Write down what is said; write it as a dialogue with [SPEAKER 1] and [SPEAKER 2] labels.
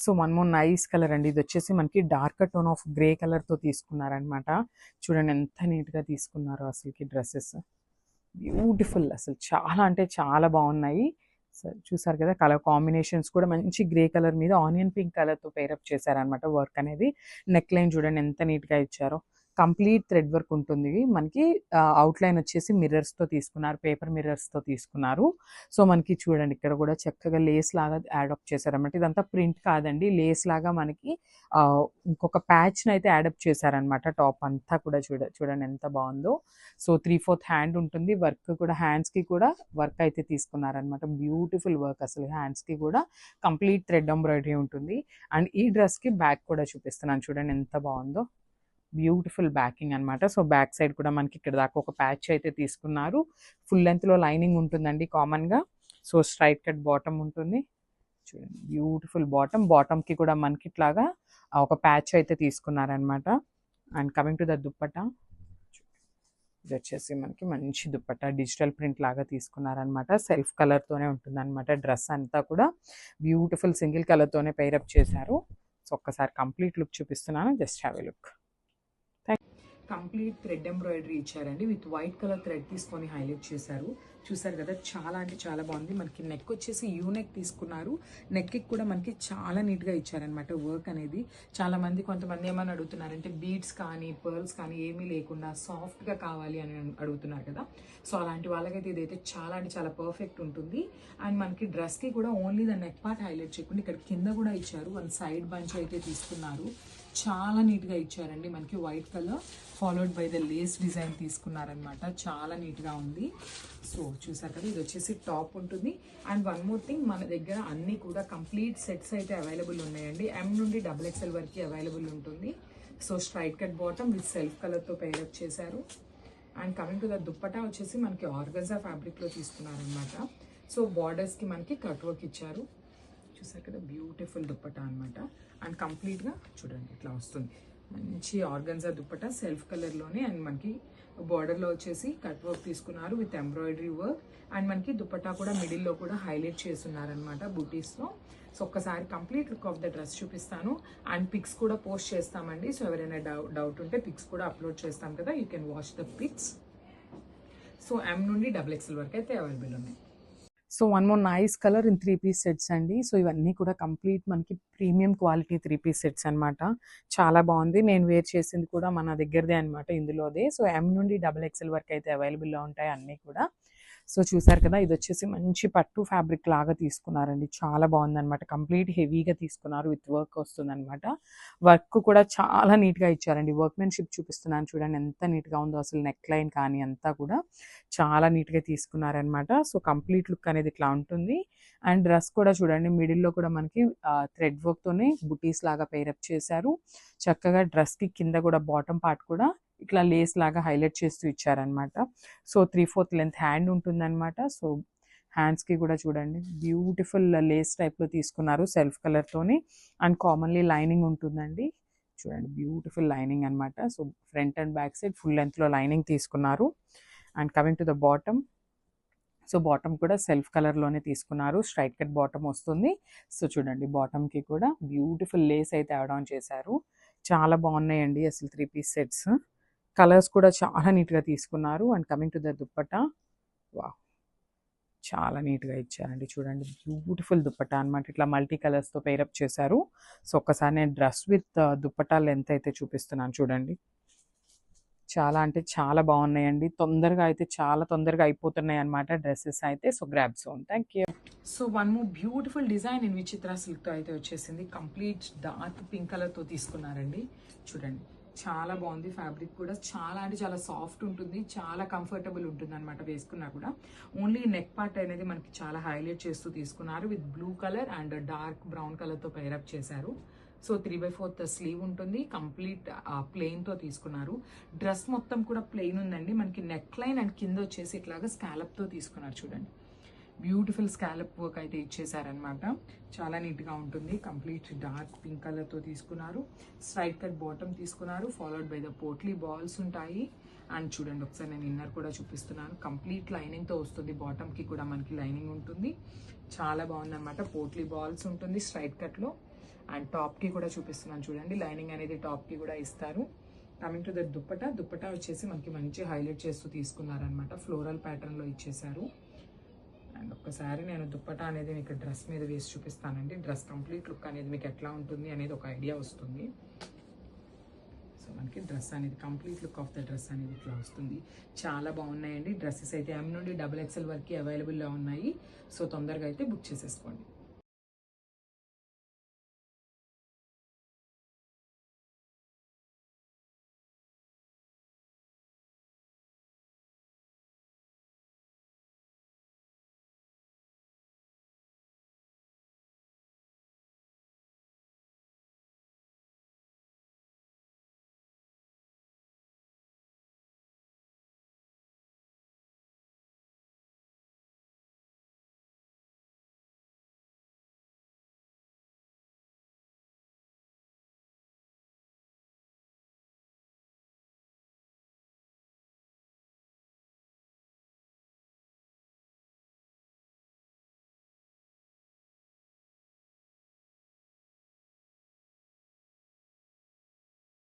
[SPEAKER 1] So one more nice colour అండి. ఇది వచ్చేసి మనకి డార్కర్ టోన్ ఆఫ్ గ్రే కలర్తో తీసుకున్నారనమాట. చూడండి ఎంత నీట్గా తీసుకున్నారో అసలుకి డ్రెస్సెస్. బ్యూటిఫుల్, అసలు చాలా అంటే చాలా బాగున్నాయి. చూసారు కదా, కలర్ కాంబినేషన్స్ కూడా మంచి గ్రే కలర్ మీద ఆనియన్ పింక్ కలర్తో పేరప్ చేశారనమాట. వర్క్ అనేది నెక్ లైన్ చూడండి ఎంత నీట్గా ఇచ్చారో. కంప్లీట్ థ్రెడ్ వర్క్ ఉంటుంది మనకి. అవుట్లైన్ వచ్చేసి మిర్రర్స్తో తీసుకున్నారు, పేపర్ మిర్రర్స్తో తీసుకున్నారు. సో మనకి చూడండి ఇక్కడ కూడా చక్కగా లేస్ లాగా యాడప్ చేశారనమాట. ఇదంతా ప్రింట్ కాదండి, లేస్ లాగా మనకి ఇంకొక ప్యాచ్ని అయితే యాడప్ చేశారనమాట. టాప్ అంతా కూడా చూడండి ఎంత బాగుందో. సో 3/4 హ్యాండ్ ఉంటుంది. వర్క్ కూడా హ్యాండ్స్కి కూడా వర్క్ అయితే తీసుకున్నారనమాట. బ్యూటిఫుల్ వర్క్ అసలు. హ్యాండ్స్కి కూడా కంప్లీట్ థ్రెడ్ ఎంబ్రాయిడరీ ఉంటుంది. అండ్ ఈ డ్రెస్కి బ్యాక్ కూడా చూపిస్తున్నాను చూడండి ఎంత బాగుందో. బ్యూటిఫుల్ బ్యాకింగ్ అనమాట. సో బ్యాక్ సైడ్ కూడా మనకి ఇక్కడ దాకా ఒక ప్యాచ్ అయితే తీసుకున్నారు. ఫుల్ లెంత్లో లైనింగ్ ఉంటుందండి కామన్గా. సో స్ట్రైట్ కట్ బాటమ్ ఉంటుంది చూడండి. బ్యూటిఫుల్ బాటమ్కి కూడా మనకి ఇట్లాగా ఒక ప్యాచ్ అయితే తీసుకున్నారనమాట. And coming to the dupatta, ఇది వచ్చేసి మనకి మంచి దుప్పటా డిజిటల్ ప్రింట్ లాగా తీసుకున్నారనమాట. సెల్ఫ్ కలర్తోనే ఉంటుంది అనమాట. డ్రెస్ అంతా కూడా బ్యూటిఫుల్ సింగిల్ కలర్తోనే పేరప్ చేశారు. సో ఒక్కసారి కంప్లీట్ లుక్ చూపిస్తున్నాను, just have a look. Complete thread embroidery ఇచ్చారండి. విత్ వైట్ కలర్ థ్రెడ్ తీసుకొని హైలైట్ చేశారు. చూసారు కదా, చాలా అంటే చాలా బాగుంది. మనకి నెక్ వచ్చేసి యూ నెక్ తీసుకున్నారు. నెక్కి కూడా మనకి చాలా నీట్గా ఇచ్చారనమాట వర్క్ అనేది. చాలా మంది కొంతమంది ఏమని అడుగుతున్నారంటే బీడ్స్ కానీ పర్ల్స్ కానీ ఏమీ లేకుండా సాఫ్ట్గా కావాలి అని అడుగుతున్నారు కదా. సో అలాంటి వాళ్ళకైతే ఇదైతే చాలా అంటే చాలా పర్ఫెక్ట్ ఉంటుంది. అండ్ మనకి డ్రెస్కి కూడా only the neck part highlight చేయకుండా ఇక్కడ కింద కూడా ఇచ్చారు. వన్ సైడ్ బంచ్ అయితే తీసుకున్నారు. చాలా నీట్గా ఇచ్చారండి. మనకి white colour followed by the lace design తీసుకున్నారనమాట. చాలా నీట్గా ఉంది. సో చూసారు కదా, ఇది వచ్చేసి టాప్ ఉంటుంది. అండ్ వన్ మోర్ థింగ్, మన దగ్గర అన్నీ కూడా కంప్లీట్ సెట్స్ అయితే అవైలబుల్ ఉన్నాయండి. M నుండి XXL వరకు అవైలబుల్ ఉంటుంది. So straight cut bottom with self కలర్తో పేరప్ చేశారు. And coming to the dupatta వచ్చేసి మనకి ఆర్గన్జా ఫ్యాబ్రిక్లో తీసుకున్నారనమాట. సో బార్డర్స్కి మనకి కట్ వర్క్ ఇచ్చారు. చూసారు కదా, బ్యూటిఫుల్ దుప్పటా అనమాట. అండ్ కంప్లీట్గా చూడండి ఇట్లా వస్తుంది. మంచి ఆర్గన్జా దుప్పటా సెల్ఫ్ కలర్లోనే. అండ్ మనకి బార్డర్లో వచ్చేసి కట్ వర్క్ తీసుకున్నారు విత్ ఎంబ్రాయిడరీ వర్క్. అండ్ మనకి దుప్పటా కూడా మిడిల్లో కూడా హైలైట్ చేస్తున్నారనమాట బూటీస్లో. సో ఒక్కసారి complete look of the dress చూపిస్తాను. అండ్ పిక్స్ కూడా పోస్ట్ చేస్తామండి. సో ఎవరైనా డౌట్ ఉంటే పిక్స్ కూడా అప్లోడ్ చేస్తాం కదా, you can watch the pics. So M నుండి XXL వరకు అయితే అవైలబుల్ ఉన్నాయి. So one more nice colour in 3-piece sets అండి. సో ఇవన్నీ కూడా కంప్లీట్ మనకి ప్రీమియం క్వాలిటీ 3-piece సెట్స్ అనమాట. చాలా బాగుంది. నేను వేర్ చేసింది కూడా మన దగ్గరదే అనమాట, ఇందులోదే. సో M నుండి XXL వరకు అయితే అవైలబుల్లో ఉంటాయి అన్నీ కూడా. సో చూసారు కదా, ఇది వచ్చేసి మంచి పట్టు ఫ్యాబ్రిక్ లాగా తీసుకున్నారండి. చాలా బాగుందనమాట. కంప్లీట్ హెవీగా తీసుకున్నారు, విత్ వర్క్ వస్తుందన్నమాట. వర్క్ కూడా చాలా నీట్గా ఇచ్చారండి. వర్క్మెన్షిప్ చూపిస్తున్నాను చూడండి ఎంత నీట్గా ఉందో అసలు. నెక్ లైన్ కానీ అంతా కూడా చాలా నీట్గా తీసుకున్నారనమాట. సో కంప్లీట్ లుక్ అనేది ఇట్లా ఉంటుంది. అండ్ డ్రెస్ కూడా చూడండి, మిడిల్లో కూడా మనకి థ్రెడ్ వర్క్తోనే బుటీస్ లాగా పేరప్ చేశారు. చక్కగా డ్రెస్కి కింద కూడా బాటమ్ పార్ట్ కూడా ఇట్లా లేస్ లాగా హైలైట్ చేస్తూ ఇచ్చారనమాట. సో 3/4 లెంత్ హ్యాండ్ ఉంటుందన్నమాట. సో హ్యాండ్స్కి కూడా చూడండి బ్యూటిఫుల్ లేస్ టైప్లో తీసుకున్నారు సెల్ఫ్ కలర్తోని. అండ్ కామన్లీ లైనింగ్ ఉంటుందండి. చూడండి బ్యూటిఫుల్ లైనింగ్ అనమాట. So front and back side full లెంత్లో లైనింగ్ తీసుకున్నారు. And coming to the bottom, so bottom కూడా సెల్ఫ్ కలర్లోనే తీసుకున్నారు. స్ట్రైట్ కట్ బాటమ్ వస్తుంది. సో చూడండి బాటమ్కి కూడా బ్యూటిఫుల్ లేస్ అయితే యాడ్ ఆన్ చేశారు. చాలా బాగున్నాయండి అసలు 3-piece సెట్స్. కలర్స్ కూడా చాలా నీట్గా తీసుకున్నారు. And coming to the dupatta, వా చాలా నీట్గా ఇచ్చారండి. చూడండి బ్యూటిఫుల్ దుప్పటా అనమాట. ఇట్లా మల్టీ కలర్స్తో పేరప్ చేశారు. సో ఒక్కసారి నేను డ్రెస్ విత్ దుప్పటా లెంత్ అయితే చూపిస్తున్నాను చూడండి. చాలా అంటే చాలా బాగున్నాయండి. తొందరగా అయితే చాలా తొందరగా అయిపోతున్నాయి అనమాట డ్రెస్సెస్ అయితే. So grab son. Thank you. So one more beautiful design in విచిత్ర సిల్క్తో అయితే వచ్చేసింది. కంప్లీట్ డార్క్ పింక్ కలర్తో తీసుకున్నారండి. చూడండి చాలా బాగుంది. ఫ్యాబ్రిక్ కూడా చాలా అంటే చాలా సాఫ్ట్ ఉంటుంది. చాలా కంఫర్టబుల్ ఉంటుంది అనమాట వేసుకున్నా కూడా. ఓన్లీ నెక్ పార్ట్ అనేది మనకి చాలా హైలైట్ చేస్తూ తీసుకున్నారు. With blue colour and dark brown కలర్తో పేరప్ చేశారు. సో 3/4 స్లీవ్ ఉంటుంది. కంప్లీట్ ప్లెయిన్తో తీసుకున్నారు. డ్రెస్ మొత్తం కూడా ప్లెయిన్ ఉందండి. మనకి నెక్ లైన్ అండ్ కింద వచ్చేసి ఇట్లాగా స్కాలప్తో తీసుకున్నారు చూడండి. బ్యూటిఫుల్ స్కాలప్ వర్క్ అయితే ఇచ్చేసారనమాట. చాలా నీట్గా ఉంటుంది. కంప్లీట్ డార్క్ పింక్ కలర్తో తీసుకున్నారు. స్ట్రైట్ కట్ బాటమ్ తీసుకున్నారు. Followed by the potli balls ఉంటాయి. అండ్ చూడండి ఒకసారి నేను ఇన్నర్ కూడా చూపిస్తున్నాను. కంప్లీట్ లైనింగ్తో వస్తుంది. బాటమ్కి కూడా మనకి లైనింగ్ ఉంటుంది. చాలా బాగుందన్నమాట. పోట్లీ బాల్స్ ఉంటుంది స్ట్రైట్ కట్లో. అండ్ టాప్కి కూడా చూపిస్తున్నాను చూడండి, లైనింగ్ అనేది టాప్కి కూడా ఇస్తారు. కమింగ్ టు ద దుప్పటా వచ్చేసి మనకి మంచి హైలైట్ చేస్తూ తీసుకున్నారనమాట, ఫ్లోరల్ ప్యాటర్న్లో ఇచ్చేసారు. అండ్ ఒక్కసారి నేను దుప్పటా అనేది మీకు డ్రెస్ మీద వేసి చూపిస్తానండి. డ్రెస్ కంప్లీట్ లుక్ అనేది మీకు ఎట్లా ఉంటుంది అనేది ఒక ఐడియా వస్తుంది. సో మనకి డ్రెస్ అనేది complete look of the dress అనేది ఇట్లా వస్తుంది. చాలా బాగున్నాయండి డ్రెస్సెస్ అయితే. M నుండి XXL వరకు అవైలబుల్లో ఉన్నాయి. సో తొందరగా అయితే బుక్ చేసేసుకోండి.